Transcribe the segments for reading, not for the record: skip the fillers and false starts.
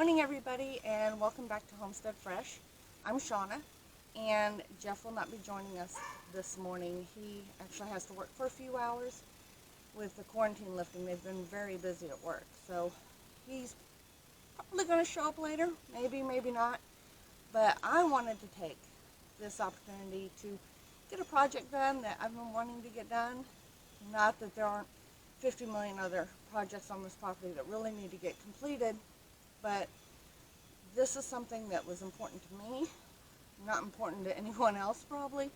morning, everybody, and welcome back to Homestead Fresh. I'm Shauna, and Jeff will not be joining us this morning. He actually has to work for a few hours with the quarantine lifting. They've been very busy at work, so he's probably going to show up later, maybe, maybe not. But I wanted to take this opportunity to get a project done that I've been wanting to get done. Not that there aren't 50 million other projects on this property that really need to get completed, but this is something that was important to me, not important to anyone else probably,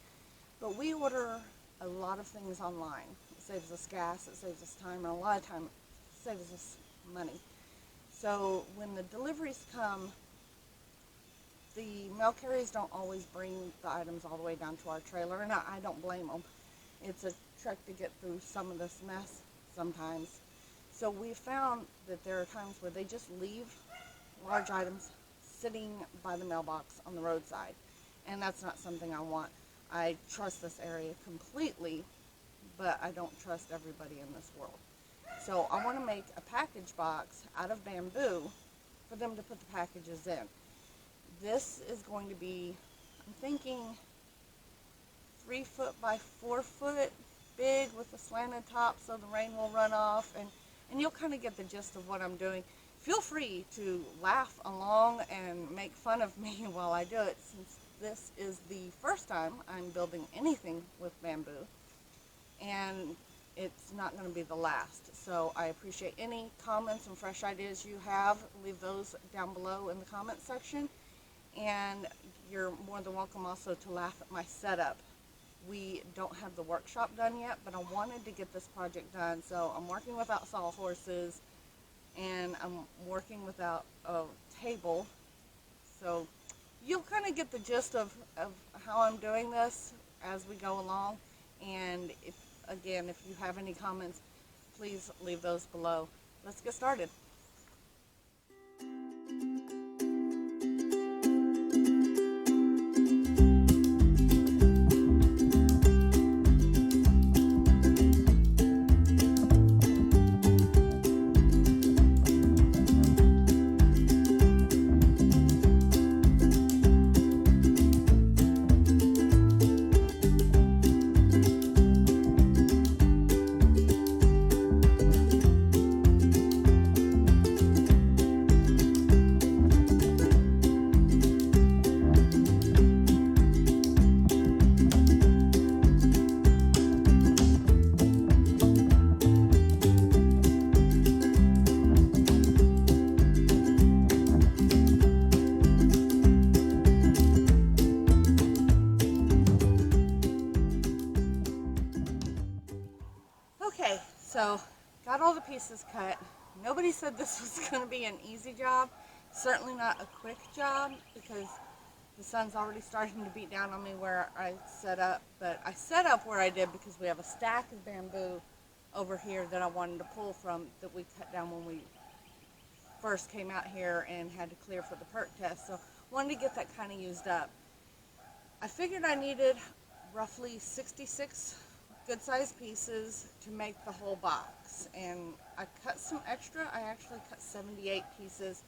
but we order a lot of things online. It saves us gas, it saves us time, and a lot of time it saves us money. So when the deliveries come, the mail carriers don't always bring the items all the way down to our trailer, and I don't blame them. It's a trek to get through some of this mess sometimes. So we found that there are times where they just leave large items sitting by the mailbox on the roadside, and that's not something I want. I trust this area completely, but I don't trust everybody in this world. So I want to make a package box out of bamboo for them to put the packages in. This is going to be, I'm thinking, 3 foot by 4 foot big with a slanted top so the rain will run off, and you'll kind of get the gist of what I'm doing. Feel free to laugh along and make fun of me while I do it, since this is the first time I'm building anything with bamboo, and it's not going to be the last. So I appreciate any comments and fresh ideas you have. Leave those down below in the comment section, and you're more than welcome also to laugh at my setup. We don't have the workshop done yet, but I wanted to get this project done, so I'm working without sawhorses, and I'm working without a table. So you'll kind of get the gist of how I'm doing this as we go along. And if you have any comments, please leave those below. Let's get started. Okay, so got all the pieces cut. Nobody said this was going to be an easy job. Certainly not a quick job, because the sun's already starting to beat down on me where I set up. But I set up where I did because we have a stack of bamboo over here that I wanted to pull from, that we cut down when we first came out here and had to clear for the perk test. So wanted to get that kind of used up. I figured I needed roughly 66 good-sized pieces to make the whole box, and I cut some extra. I actually cut 78 pieces.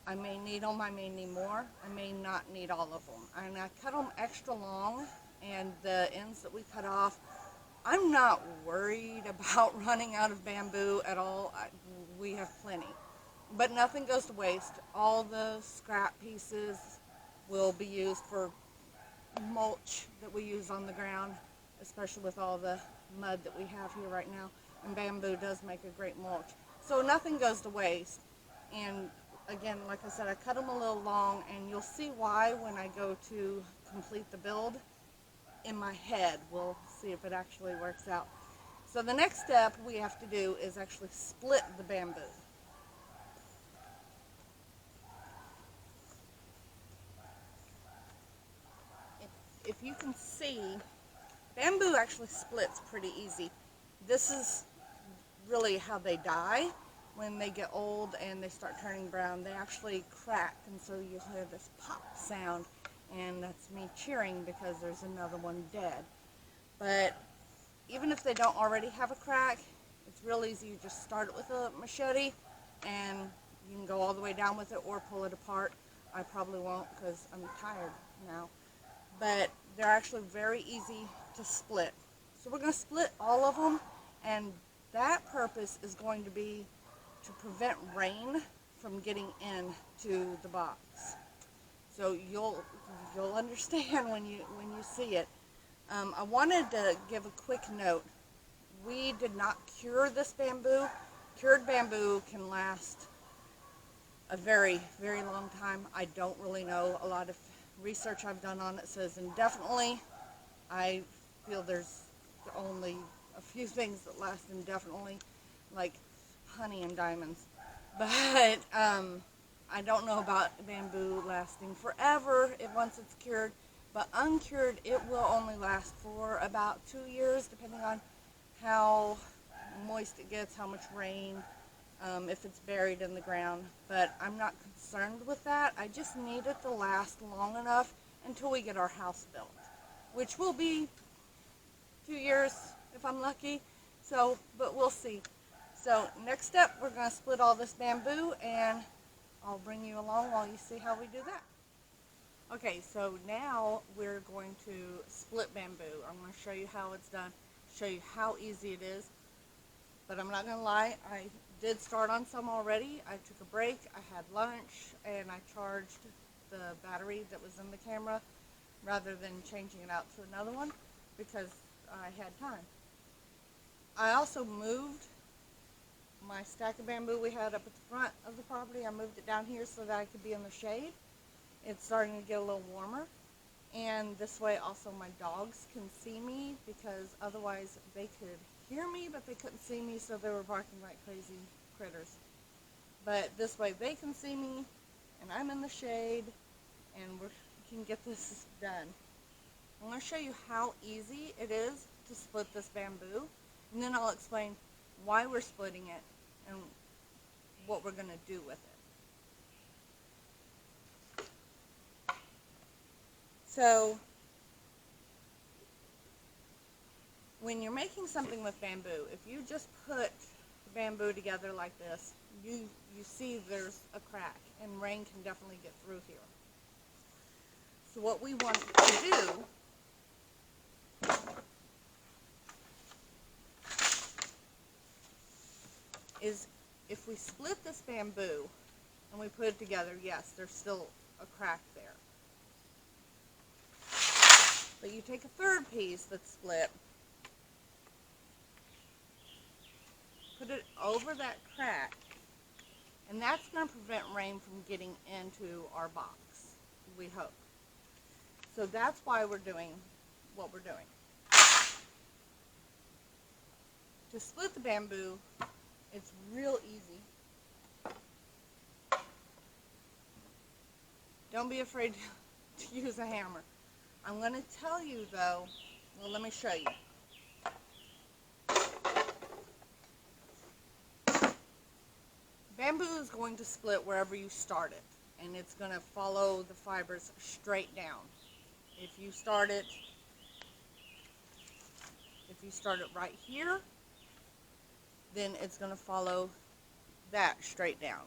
I may need them, I may need more, I may not need all of them, and I cut them extra long, and the ends that we cut off, I'm not worried about running out of bamboo at all. We have plenty, but nothing goes to waste. All the scrap pieces will be used for mulch that we use on the ground, especially with all the mud that we have here right now, and bamboo does make a great mulch. So nothing goes to waste. And again, like I said, I cut them a little long, and you'll see why when I go to complete the build in my head. We'll see if it actually works out. So the next step we have to do is actually split the bamboo. If you can see, bamboo actually splits pretty easy. This is really how they die. When they get old and they start turning brown, they actually crack, and so you'll hear this pop sound, and that's me cheering because there's another one dead. But even if they don't already have a crack, it's real easy. You just start it with a machete and You can go all the way down with it or pull it apart. I probably won't because I'm tired now. But they're actually very easy to split. So we're going to split all of them, and that purpose is going to be to prevent rain from getting into the box. So you'll understand when you see it. I wanted to give a quick note. We did not cure this bamboo. Cured bamboo can last a very, very long time. I don't really know. A lot of research I've done on it says indefinitely. I feel there's only a few things that last indefinitely, like honey and diamonds. But I don't know about bamboo lasting forever once it's cured. But uncured, it will only last for about 2 years, depending on how moist it gets, how much rain, if it's buried in the ground. But I'm not concerned with that. I just need it to last long enough until we get our house built, which will be 2 years if I'm lucky. So, but we'll see. So next step, we're going to split all this bamboo, and I'll bring you along while you see how we do that. Okay, so now we're going to split bamboo. I'm going to show you how it's done, show you how easy it is. But I'm not going to lie, I did start on some already. I took a break, I had lunch, and I charged the battery that was in the camera rather than changing it out to another one because I had time. I also moved my stack of bamboo we had up at the front of the property. I moved it down here so that I could be in the shade. It's starting to get a little warmer, and this way also my dogs can see me, because otherwise they could hear me but they couldn't see me, so they were barking like crazy critters. But this way they can see me and I'm in the shade, and we can get this done. I'm going to show you how easy it is to split this bamboo, and then I'll explain why we're splitting it and what we're going to do with it. So, when you're making something with bamboo, if you just put the bamboo together like this, you see there's a crack, and rain can definitely get through here. So what we want to do is, if we split this bamboo and we put it together, yes, there's still a crack there. But you take a third piece that's split, put it over that crack, and that's going to prevent rain from getting into our box, we hope. So that's why we're doing what we're doing. To split the bamboo, it's real easy. Don't be afraid to use a hammer. I'm going to tell you though, well, let me show you. Bamboo is going to split wherever you start it, and it's going to follow the fibers straight down. If you start it right here, then it's going to follow that straight down.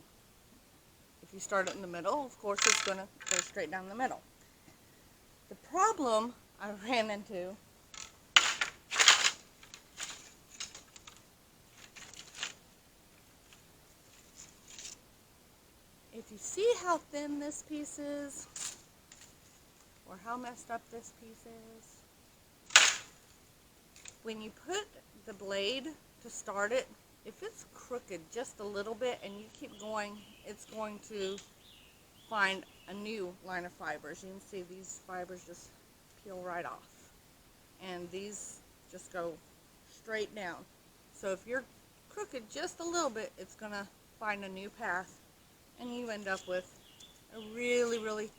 If you start it in the middle, of course it's going to go straight down the middle. The problem I ran into if you see how thin this piece is, or how messed up this piece is, when you put the blade to start it, if it's crooked just a little bit and you keep going, it's going to find a new line of fibers. You can see these fibers just peel right off, and these just go straight down. So if you're crooked just a little bit, it's going to find a new path, and you end up with a really, really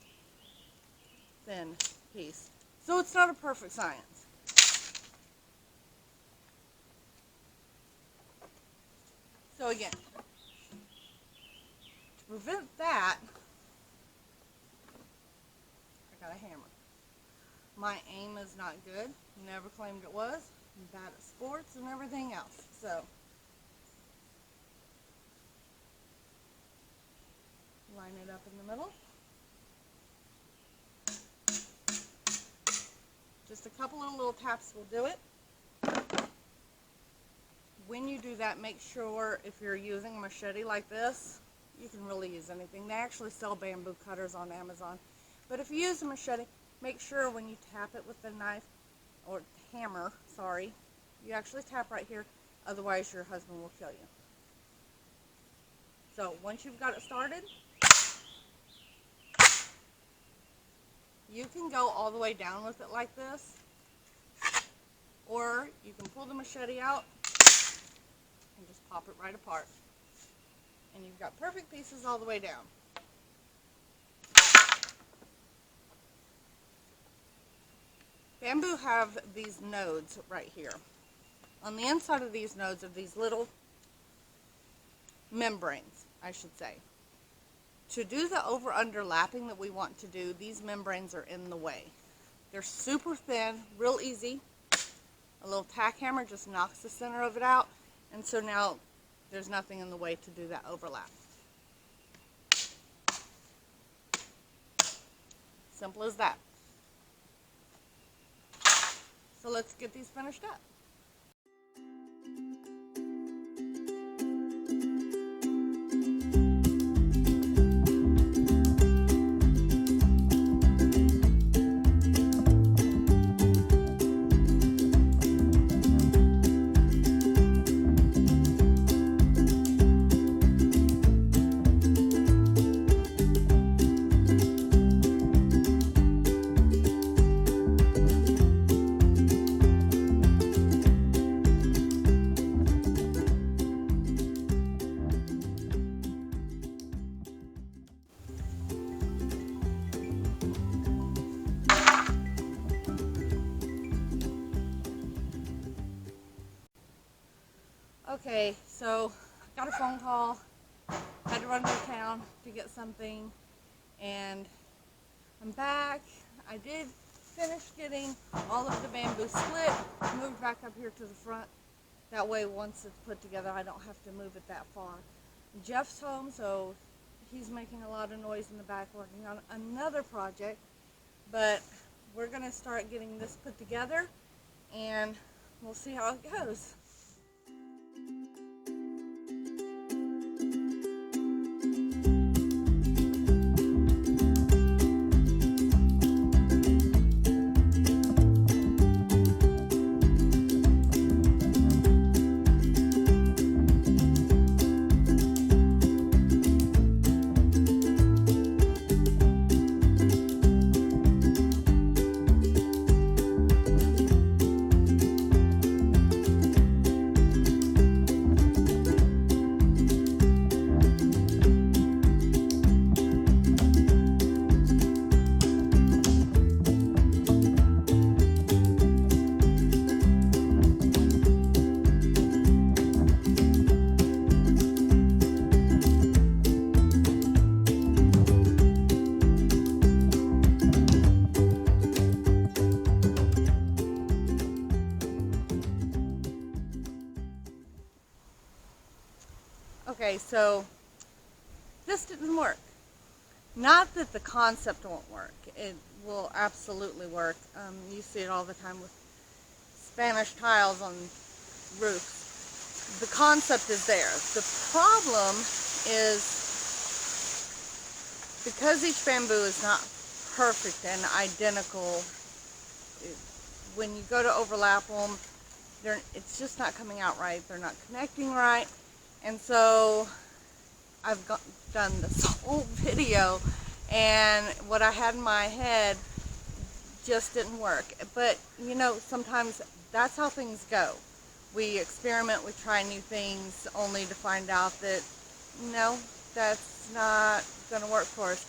thin piece. So it's not a perfect science. So again, to prevent that, I got a hammer. My aim is not good. Never claimed it was. I'm bad at sports and everything else. So line it up in the middle. Just a couple of little taps will do it. When you do that, make sure if you're using a machete like this, you can really use anything. They actually sell bamboo cutters on Amazon. But if you use a machete, make sure when you tap it with the knife, or hammer, sorry, you actually tap right here, otherwise your husband will kill you. So once you've got it started, you can go all the way down with it like this, or you can pull the machete out and just pop it right apart. And you've got perfect pieces all the way down. Bamboo have these nodes right here. On the inside of these nodes are these little membranes, I should say. To do the over-underlapping that we want to do, these membranes are in the way. They're super thin, real easy. A little tack hammer just knocks the center of it out, and so now there's nothing in the way to do that overlap. Simple as that. So let's get these finished up. Okay, so got a phone call, had to run to town to get something, and I'm back. I did finish getting all of the bamboo split, moved back up here to the front. That way once it's put together, I don't have to move it that far. Jeff's home, so he's making a lot of noise in the back working on another project, but we're gonna start getting this put together and we'll see how it goes. Okay, so this didn't work. Not that the concept won't work. It will absolutely work. You see it all the time with Spanish tiles on roofs. The concept is there. The problem is because each bamboo is not perfect and identical, when you go to overlap them, it's just not coming out right. They're not connecting right. And so I've done this whole video, and what I had in my head just didn't work. But you know, sometimes that's how things go. We experiment, we try new things, only to find out that no, that's not going to work for us.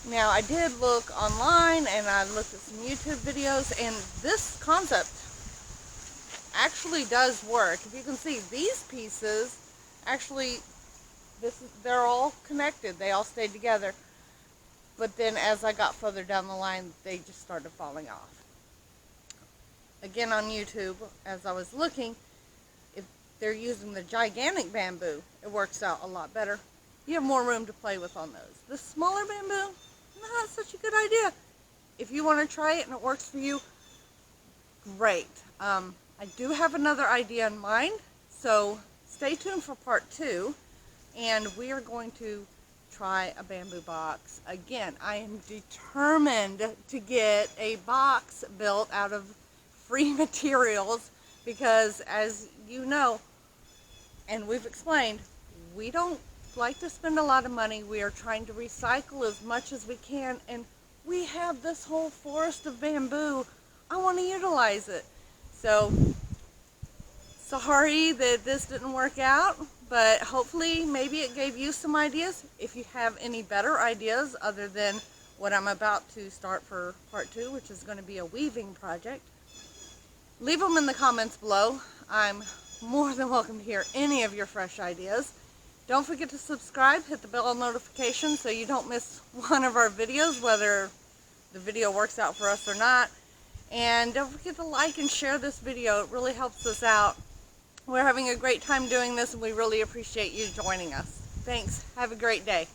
Now, I did look online and I looked at some YouTube videos, and this concept actually does work. If you can see, these pieces actually, they're all connected. They all stayed together. But then as I got further down the line, they just started falling off. Again, on YouTube, as I was looking, if they're using the gigantic bamboo, it works out a lot better. you have more room to play with on those. The smaller bamboo, not such a good idea. If you want to try it and it works for you, great. I do have another idea in mind, so stay tuned for part 2, and we are going to try a bamboo box. Again, I am determined to get a box built out of free materials because, as you know, and we've explained, we don't like to spend a lot of money. We are trying to recycle as much as we can, and we have this whole forest of bamboo. I want to utilize it. So, sorry that this didn't work out, but hopefully maybe it gave you some ideas. If you have any better ideas other than what I'm about to start for part 2, which is going to be a weaving project, leave them in the comments below. I'm more than welcome to hear any of your fresh ideas. Don't forget to subscribe, hit the bell notification so you don't miss one of our videos, whether the video works out for us or not. And don't forget to like and share this video. It really helps us out. We're having a great time doing this, and we really appreciate you joining us. Thanks. Have a great day.